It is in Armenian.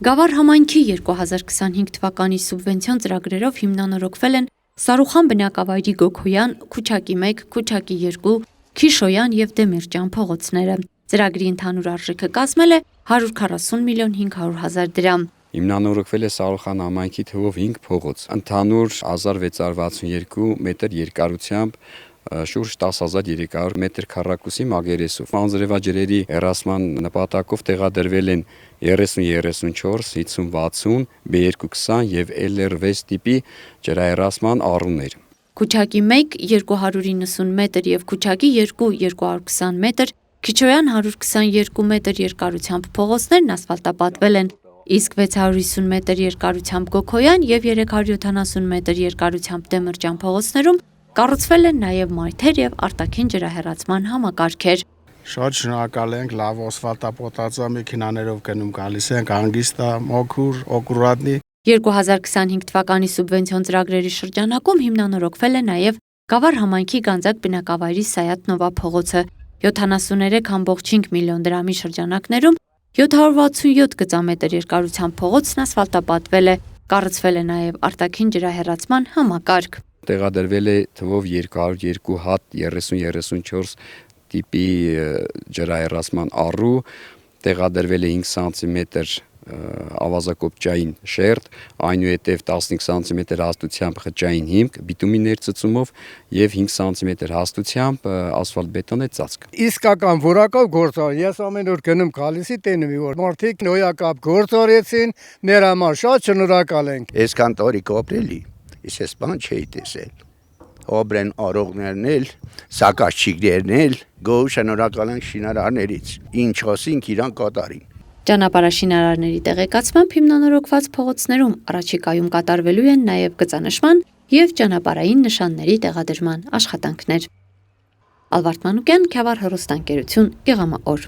Գավառ համայնքի 2025 թվականի սուբվենցիոն ծրագրերով հիմնանորոգվել են Սարուխան բնակավայրի Գոքոյան, Քուչակի 1, Քուչակի 2, Քիշոյան և Դեմիրճյան փողոցները։ Ծրագրի ընդհանուր արժեքը կազմել է 140 միլիոն 500 հազար դրամ։ Հիմնանորոգվել է Սարուխան համայնքի թվով 5 փողոց, ընդհանուր 1662 մետր երկարությամբ, շուրջ 10,300 մետր քառակուսի մակերեսով։ Անձրևաջրերի հեռացման նպատակով տեղադրվել են 30-34, 50-60, B220 և LR6 տիպի ջրահեռացման առուներ։ Քուչակի 1 290 մետր և Քուչակի 2 220 մետր, Քիչոյան 122 մետր երկարությամբ փողոցներն ասֆալտապատվել են, իսկ 650 մետր երկարությամբ Գոքոյան և 370 մետր երկարությամբ Դեմիրճյան փողոցներում կառուցվել են նաև մայթեր և արտաքին ջրահեռացման համակարգեր։ Շատ շնորհակալ ենք, լավ ասֆալտապատած է, մեքենաներով գնում գալիս ենք, հանգիստ է, մաքուր, ակուրատնի։ 2025 թվականի սուբվենցիոն ծրագրերի շրջանակում հիմնանորոգվել է նաև Գավառ համայնքի Գանձակ բնակավայրի Սայաթ Նովա փողոցը։ 73.5 միլիոն դրամի շրջանակներում 767 գծամետր երկարությամբ փողոցն ասֆալտապատվել է, կառուցվել է նաև արտաքին ջրահեռացման համակարգ։ Տեղադրվել է թվով 202 հատ 30-34 տիպի ջրահեռացման առու, տեղադրվել է 5 սանտիմետր ավազակոպճային շերտ, այնուհետև 15 սանտիմետր հաստությամբ խճային հիմք բիտումի ներծծումով և 5 սանտիմետր հաստությամբ ասֆալտբետոնե ծածկ։ Իսկական որակով գործար, ես ամեն օր գնում գալիսի տենում որ մարդիկ նոյակապ գործարեցին, մեր համար շատ շնորհակալ ենք։ Այսքան տարի կապրելի, ես բան չէի տեսել։ Օբրեն արողներն էլ, սակաշիգներն էլ, գոհ շնորհակալ ենք շինարարներից, ինչ ասինք իրան կատարին։ Ճանապարհաշինարարների տեղեկացմամբ հիմնանորոգված փողոցներում առաջիկայում կատարվելու են նաև գծանշման և ճանապարհային նշանների տեղադրման աշխատանքներ։ Ալվարդ Մանուկյան, Քյավառ հեռուստաընկերություն, Գեղամաօր։